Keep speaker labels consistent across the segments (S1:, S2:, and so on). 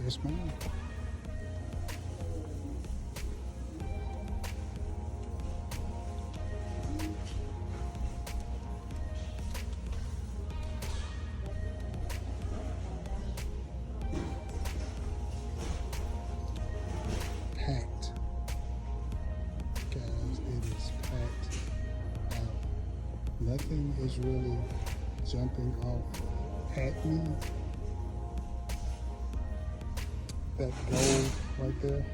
S1: Yes, ma'am. Packed. Guys, it is packed out. Nothing is really jumping off at me. That gold right there.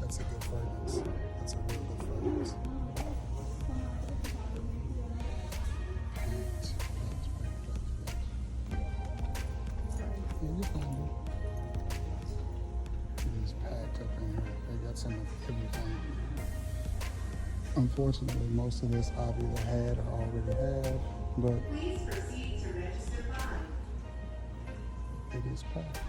S1: That's a good fragrance. That's a real good fragrance. Packed. Yeah, you can do. It is packed up in here. They got some of everything. Unfortunately, most of this I've either had or already had, but
S2: Please proceed to register fine.
S1: it is packed.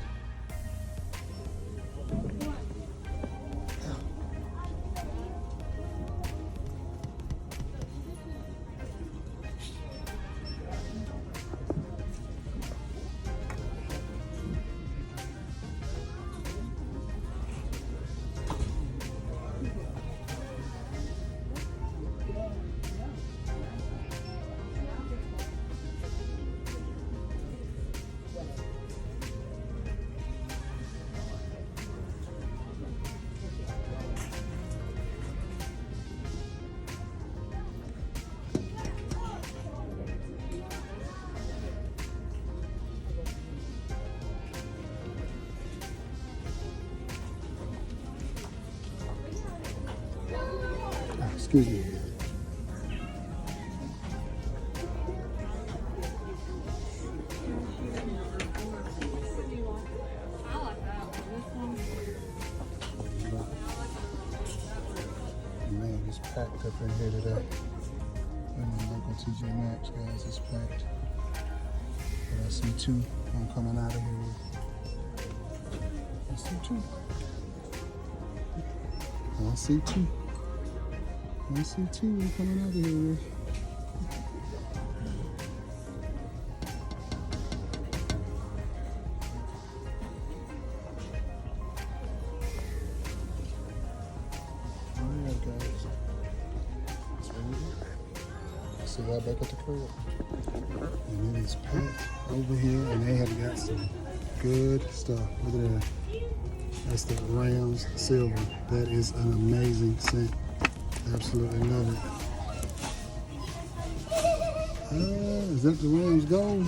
S1: Excuse me. Man, it's packed up in here today. In my local TJ Maxx, guys, it's packed. But I see two I'm coming out of here with. I see two. I see two. I see two I'm coming out of here with. Alright, guys. That's what we do. See y'all back at the crib. And it is packed over here, and they have got some good stuff. Look at that. That's the Rams Silver. That is an amazing scent. Absolutely love it. Is that the Rams Gold?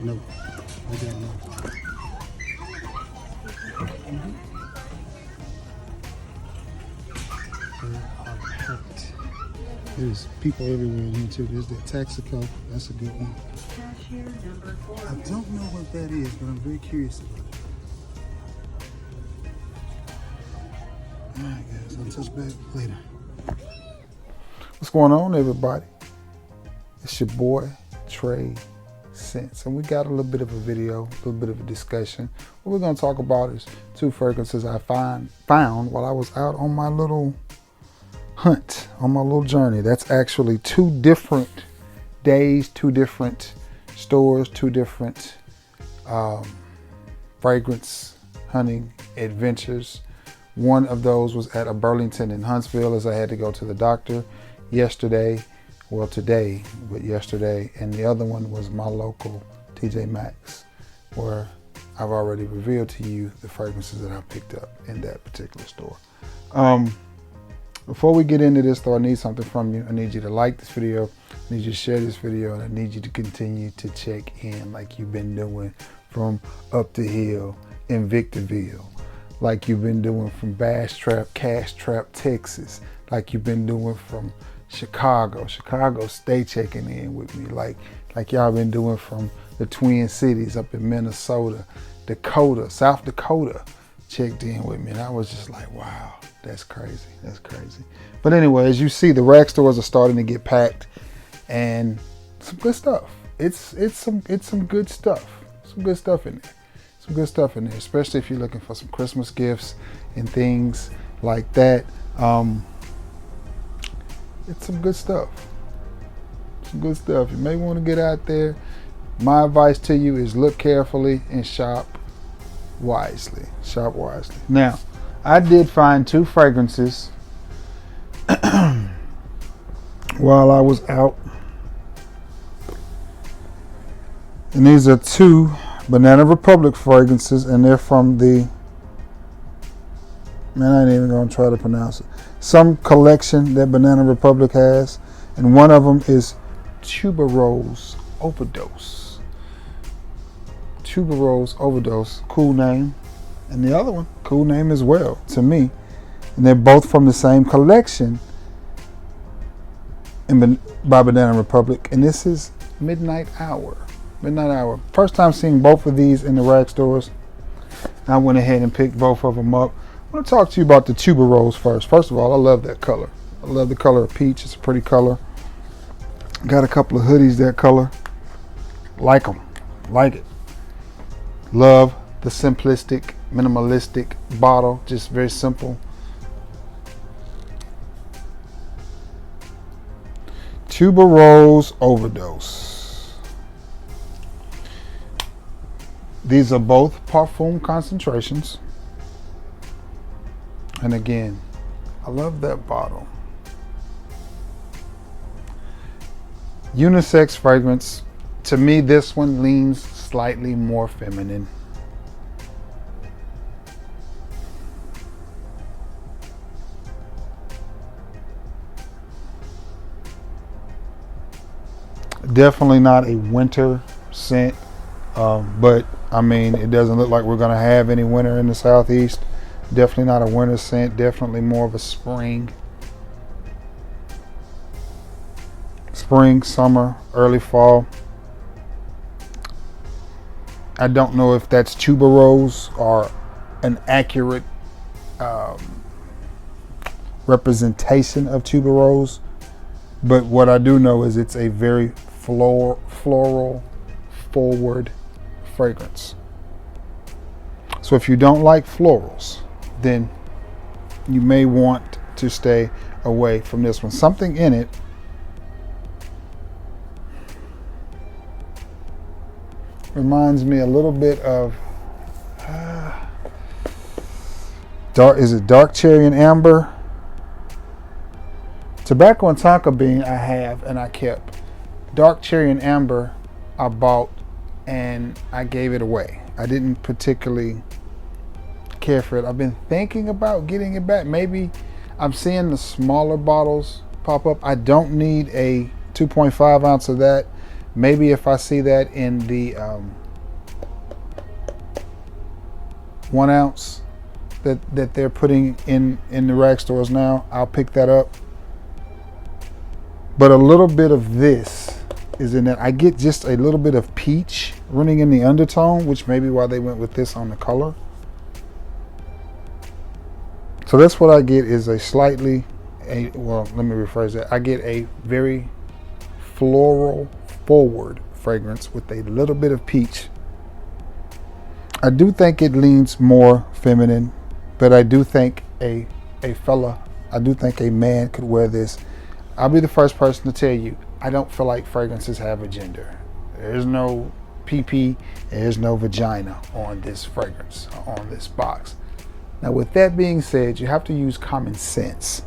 S1: No. I don't know. They are packed. There's people everywhere in here too. There's that Taxico. That's a good one.
S2: Cashier number 4.
S1: I don't know what that is, but I'm very curious about it. Alright guys, I'll touch back later. What's going on, everybody? It's your boy, Trey Sense. And we got a little bit of a video, a little bit of a discussion. What we're going to talk about is two fragrances I found while I was out on my little hunt, on my little journey. That's actually 2 different days, 2 different stores, 2 different fragrance hunting adventures. One of those was at a Burlington in Huntsville, as I had to go to the doctor yesterday. Well, today, but yesterday. And the other one was my local TJ Maxx, where I've already revealed to you the fragrances that I picked up in that particular store. Before we get into this though, I need something from you. I need you to like this video, I need you to share this video, and I need you to continue to check in like you've been doing from up the hill in Victorville, like you've been doing from Bass Trap, Cash Trap, Texas, like you've been doing from Chicago. Stay checking in with me, like y'all been doing from the Twin Cities up in Minnesota, Dakota, South Dakota, checked in with me. And I was just like, wow, that's crazy. That's crazy. But anyway, as you see, the rack stores are starting to get packed, and some good stuff. It's some good stuff. Some good stuff in there. Some good stuff in there, especially if you're looking for some Christmas gifts and things like that. It's some good stuff. Some good stuff. You may want to get out there, My advice to you is look carefully and shop wisely. Shop wisely. Now, I did find 2 fragrances while I was out. And these are 2 Banana Republic fragrances, and they're from the, man, I ain't even gonna try to pronounce it, some collection that Banana Republic has, and one of them is Tuberose Overdose. Tuberose Overdose, cool name, and the other one, cool name as well to me, and they're both from the same collection by Banana Republic, and this is Midnight Hour. Midnight Hour. First time seeing both of these in the rag stores. I went ahead and picked both of them up. I want to talk to you about the Tuberose first. First of all, I love that color. I love the color of peach. It's a pretty color. Got a couple of hoodies that color. Like them. Like it. Love the simplistic, minimalistic bottle. Just very simple. Tuberose Overdose. These are both parfum concentrations. And again, I love that bottle. Unisex fragrance. To me, this one leans slightly more feminine. Definitely not a winter scent, but I mean, it doesn't look like we're going to have any winter in the Southeast. Definitely not a winter scent. Definitely more of a spring. Spring, summer, early fall. I don't know if that's tuberose or an accurate representation of tuberose, but what I do know is it's a very floral forward fragrance. So if you don't like florals, then you may want to stay away from this one. Something in it reminds me a little bit of dark cherry and amber? Tobacco and tonka bean I have and I kept. Dark cherry and amber I bought and I gave it away. I didn't particularly care for it. I've been thinking about getting it back. Maybe I'm seeing the smaller bottles pop up. I don't need a 2.5 ounce of that. Maybe if I see that in the 1 ounce that they're putting in the rag stores now, I'll pick that up. But a little bit of this is in that. I get just a little bit of peach running in the undertone, which may be why they went with this on the color. So that's what I get, is a slightly, well, let me rephrase that. I get a very floral forward fragrance with a little bit of peach. I do think it leans more feminine, but I do think a man could wear this. I'll be the first person to tell you, I don't feel like fragrances have a gender. There's no PP, there's no vagina on this fragrance, on this box. Now with that being said, you have to use common sense.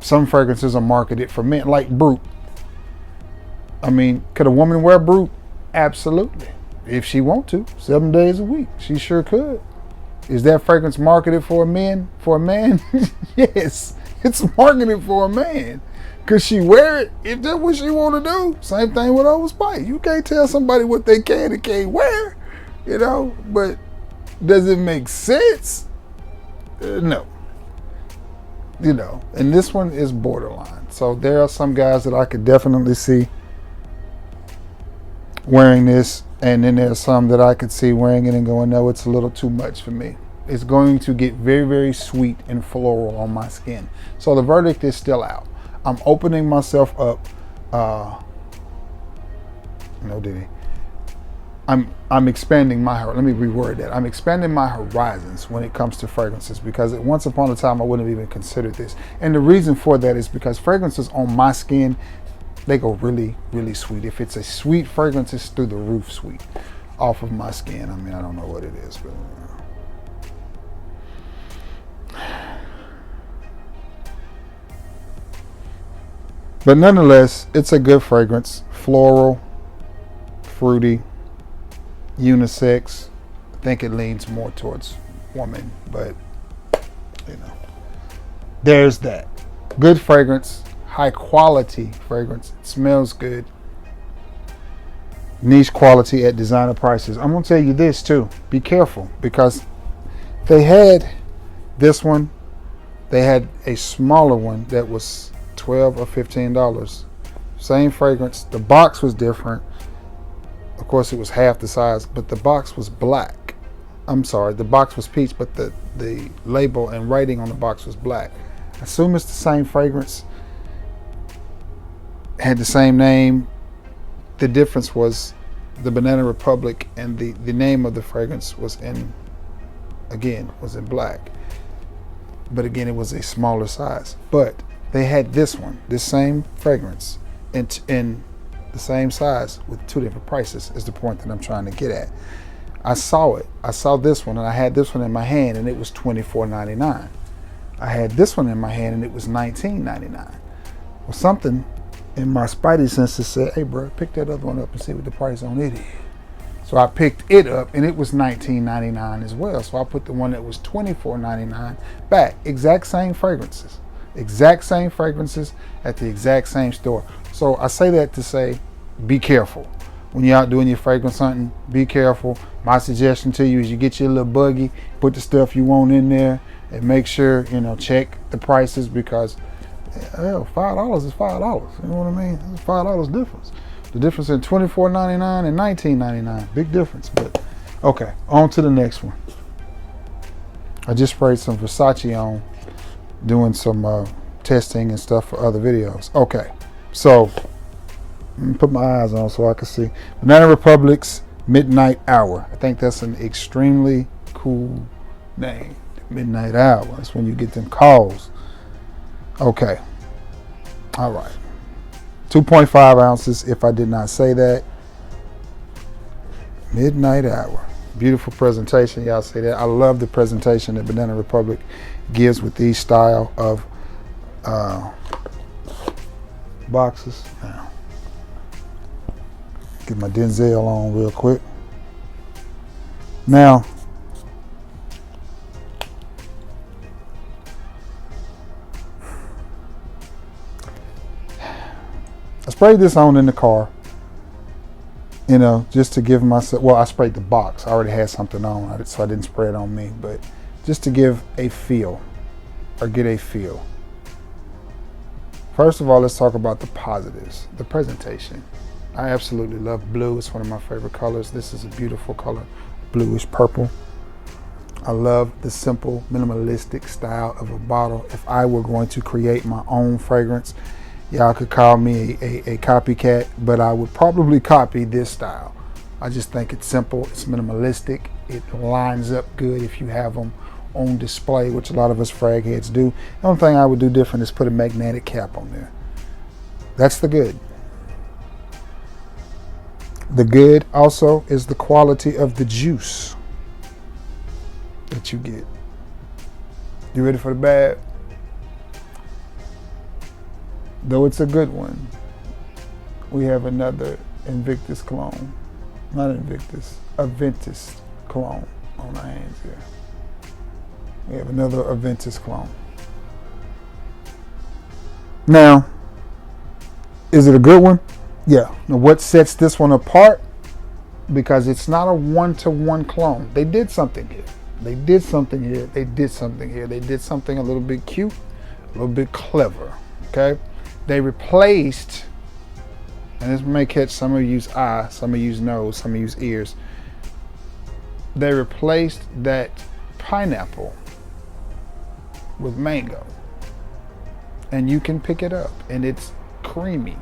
S1: Some fragrances are marketed for men, like Brut. I mean, could a woman wear Brut? Absolutely. If she want to, 7 days a week, she sure could. Is that fragrance marketed for a man? Yes, it's marketed for a man. Could she wear it if that's what she want to do? Same thing with Old Spice. You can't tell somebody what they can and can't wear, but does it make sense? No. And this one is borderline. So there are some guys that I could definitely see wearing this, and then there's some that I could see wearing it and going, no, it's a little too much for me. It's going to get very, very sweet and floral on my skin. So the verdict is still out. I'm opening myself up. No, did he? I'm expanding let me reword that. I'm expanding my horizons when it comes to fragrances, because once upon a time I wouldn't have even considered this. And the reason for that is because fragrances on my skin They go really, really sweet. If it's a sweet fragrance, it's through the roof sweet. Off of my skin. I mean, I don't know what it is, but but nonetheless, it's a good fragrance. Floral, fruity, unisex. I think it leans more towards woman, but you know, there's that. Good fragrance, high quality fragrance. It smells good. Niche quality at designer prices. I'm gonna tell you this too. Be careful, because they had this one. They had a smaller one that was $12 or $15. Same fragrance. The box was different. Of course, it was half the size, but the box was black. I'm sorry, the box was peach, but the label and writing on the box was black. I assume it's the same fragrance. Had the same name. The difference was the Banana Republic, and the name of the fragrance was in black. But again, it was a smaller size. But they had this one, this same fragrance, in the same size with two different prices, is the point that I'm trying to get at. I saw it. I saw this one, and I had this one in my hand, and it was $24.99. I had this one in my hand, and it was $19.99. Well, something in my spidey senses said, hey, bro, pick that other one up and see what the price on it is. So I picked it up, and it was $19.99 as well. So I put the one that was $24.99 back. Exact same fragrances. Exact same fragrances at the exact same store. So I say that to say, be careful. When you're out doing your fragrance hunting, be careful. My suggestion to you is you get your little buggy, put the stuff you want in there, and make sure, check the prices, because $5 is $5. You know what I mean? It's $5 difference. The difference in $24.99 and $19.99. Big difference. But okay, on to the next one. I just sprayed some Versace on, doing some testing and stuff for other videos. Okay, so let me put my eyes on so I can see. Banana Republic's Midnight Hour. I think that's an extremely cool name. Midnight Hour. That's when you get them calls. Okay. All right. 2.5 ounces, if I did not say that. Midnight Hour. Beautiful presentation. Y'all see that? I love the presentation that Banana Republic gives with these style of boxes. Now, get my Denzel on real quick. Now, I sprayed this on in the car, just to give myself, well, I sprayed the box. I already had something on, so I didn't spray it on me, but just to give a feel, or get a feel. First of all, let's talk about the positives. The presentation. I absolutely love blue. It's one of my favorite colors. This is a beautiful color, bluish purple. I love the simple, minimalistic style of a bottle. If I were going to create my own fragrance, y'all could call me a copycat, but I would probably copy this style. I just think it's simple, it's minimalistic, it lines up good if you have them on display, which a lot of us frag heads do. The only thing I would do different is put a magnetic cap on there. That's the good. The good also is the quality of the juice that you get. You ready for the bad? Though it's a good one, we have another Invictus clone. Not Invictus, Aventus clone on our hands here. We have another Aventus clone. Now, is it a good one? Yeah. Now, what sets this one apart? Because it's not a one-to-one clone. They did something here. They did something here. They did something here. They did something a little bit cute, a little bit clever. Okay? They replaced, and this may catch some of you use eye, some of you use nose, some of you use ears. They replaced that pineapple with mango. And you can pick it up, and it's creamy.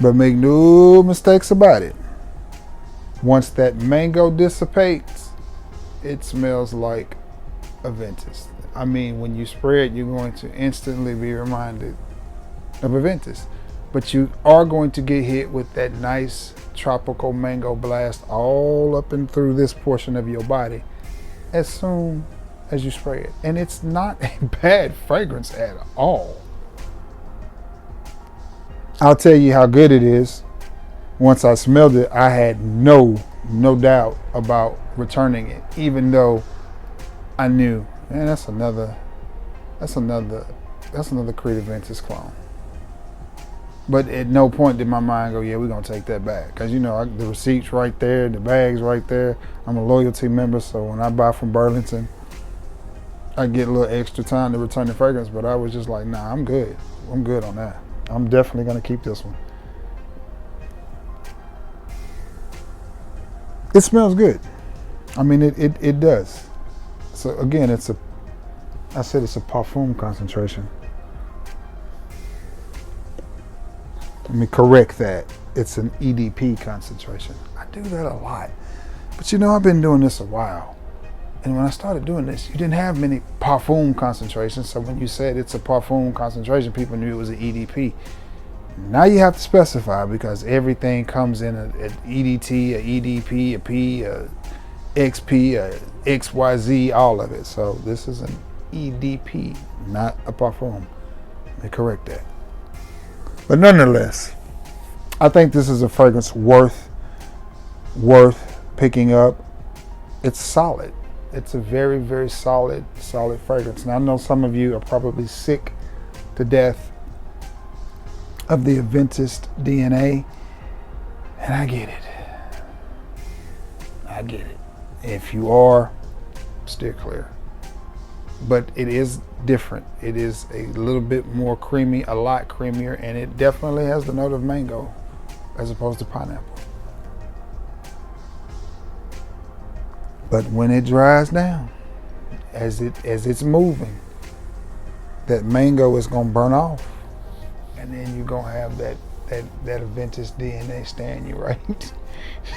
S1: But make no mistakes about it. Once that mango dissipates, it smells like Aventus. I mean, when you spray it, you're going to instantly be reminded of Aventus. But you are going to get hit with that nice tropical mango blast all up and through this portion of your body as soon as you spray it. And it's not a bad fragrance at all. I'll tell you how good it is. Once I smelled it, I had no doubt about returning it, even though I knew, man, that's another Creed Aventus clone. But at no point did my mind go, yeah, we're going to take that back. Because, you know, the receipt's right there, the bag's right there. I'm a loyalty member, so when I buy from Burlington, I get a little extra time to return the fragrance. But I was just like, nah, I'm good. I'm good on that. I'm definitely going to keep this one. It smells good. I mean, it does. So, again, I said it's a parfum concentration. Let me correct that. It's an EDP concentration. I do that a lot. But you know, I've been doing this a while. And when I started doing this, you didn't have many parfum concentrations. So when you said it's a parfum concentration, people knew it was an EDP. Now you have to specify because everything comes in an EDT, a EDP, a P, a XP, a XYZ, all of it. So this is an EDP, not a parfum. Let me correct that. But nonetheless, I think this is a fragrance worth picking up. It's solid. It's a very, very solid fragrance. Now I know some of you are probably sick to death of the Aventus DNA, and I get it. I get it. If you are, steer clear. But it is different. It is a little bit more creamy, a lot creamier, and it definitely has the note of mango as opposed to pineapple. But when it dries down, as it's moving, that mango is gonna burn off, and then you're gonna have that Aventus DNA staring you right,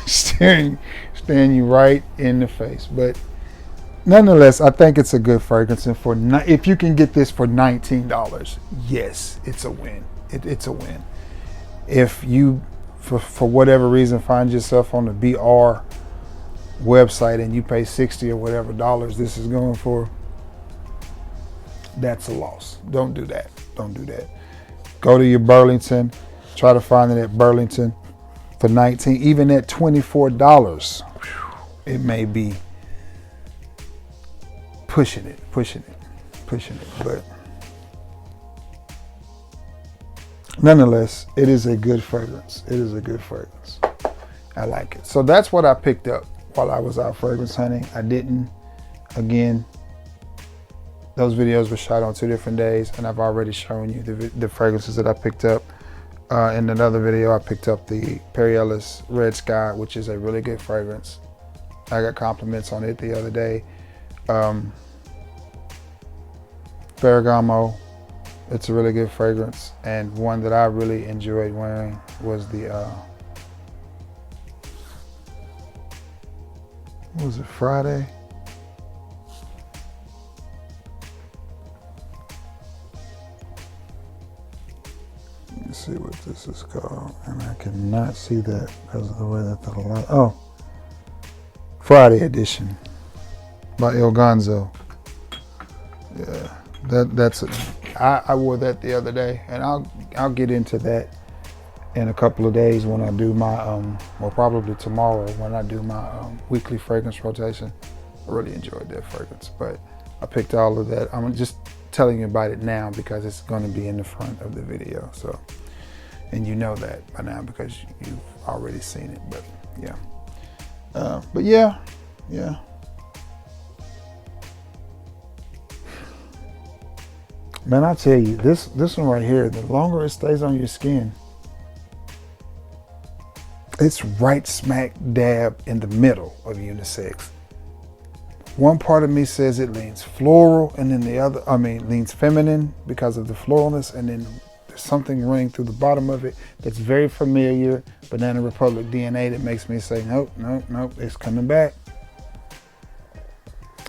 S1: staring you right in the face. But nonetheless, I think it's a good fragrance, and if you can get this for $19, yes, it's a win. It's a win. If you, for whatever reason, find yourself on the BR website and you pay $60 or whatever dollars this is going for, that's a loss. Don't do that. Don't do that. Go to your Burlington. Try to find it at Burlington for $19. Even at $24, it may be pushing it. But nonetheless, it is a good fragrance. I like it. So that's what I picked up while I was out fragrance hunting. I didn't, again, those videos were shot on 2 different days, and I've already shown you the fragrances that I picked up. In another video, I picked up the Perry Ellis Red Sky, which is a really good fragrance. I got compliments on it the other day. Ferragamo, it's a really good fragrance, and one that I really enjoyed wearing was the what was it, Friday? Let me see what this is called, and I cannot see that because of the way that the light. Oh, Friday edition by El Gonzo. Yeah, that's I wore that the other day, and I'll get into that in a couple of days when I do my or probably tomorrow when I do my weekly fragrance rotation. I really enjoyed that fragrance, but I picked all of that. I'm just telling you about it now because it's going to be in the front of the video. So, and you know that by now because you've already seen it. But yeah, yeah. Man, I tell you, this one right here, the longer it stays on your skin, it's right smack dab in the middle of unisex. One part of me says it leans floral, and then the other, leans feminine because of the floralness, and then there's something running through the bottom of it that's very familiar, Banana Republic DNA, that makes me say, nope, it's coming back.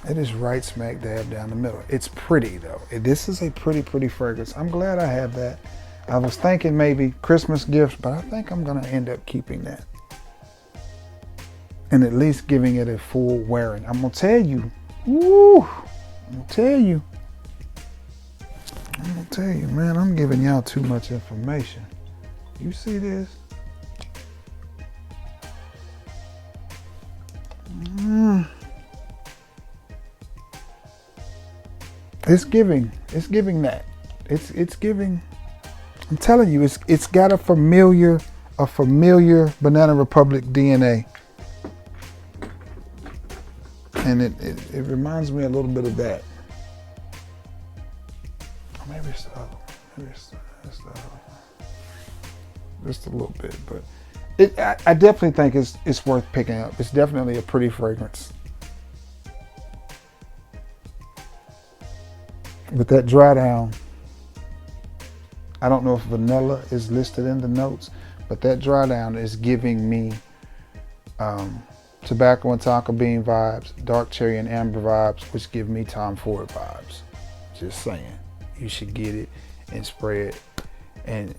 S1: It is right smack dab down the middle. It's pretty though. This is a pretty fragrance. I'm glad I have that. I was thinking maybe Christmas gifts, but I think I'm gonna end up keeping that. And at least giving it a full wearing. I'm gonna tell you, woo, I'm gonna tell you, man, I'm giving y'all too much information. You see this? It's giving that. It's giving, I'm telling you, it's got a familiar Banana Republic DNA. And it reminds me a little bit of that. Or maybe it's the other one. Maybe it's the other one. Just a little bit, but I definitely think it's worth picking up. It's definitely a pretty fragrance. With that dry down, I don't know if vanilla is listed in the notes, but that dry down is giving me tobacco and tonka bean vibes, dark cherry and amber vibes, which give me Tom Ford vibes. Just saying, you should get it and spray it and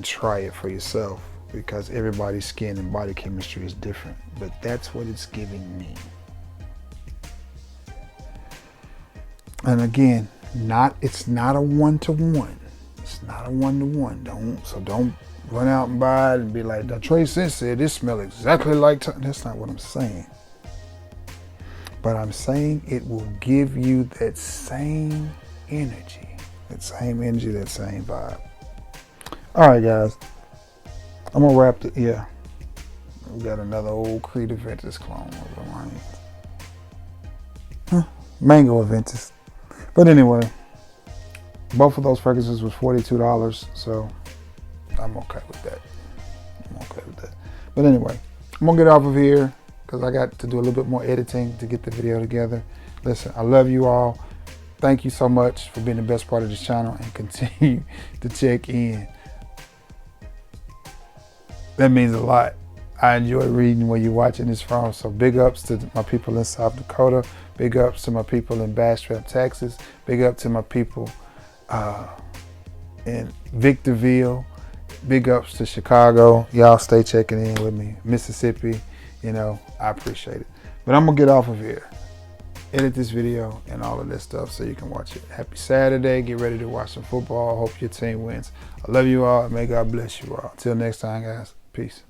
S1: try it for yourself, because everybody's skin and body chemistry is different. But that's what it's giving me. And again, it's not a one-to-one. It's not a one-to-one. Don't run out and buy it and be like, the Trey Sense said this smells exactly like. That's not what I'm saying. But I'm saying it will give you that same energy, that same vibe. All right, guys. I'm gonna wrap it. Yeah, we got another old Creed Aventus clone over my hands. Mango Aventus. But anyway, both of those fragrances was $42, so I'm okay with that. But anyway, I'm gonna get off of here because I got to do a little bit more editing to get the video together. Listen, I love you all. Thank you so much for being the best part of this channel and continue to check in. That means a lot. I enjoy reading where you're watching this from. So big ups to my people in South Dakota. Big ups to my people in Bastrop, Texas. Big up to my people in Victorville. Big ups to Chicago. Y'all stay checking in with me. Mississippi, I appreciate it. But I'm gonna get off of here. Edit this video and all of that stuff so you can watch it. Happy Saturday. Get ready to watch some football. Hope your team wins. I love you all and may God bless you all. Until next time, guys. Peace.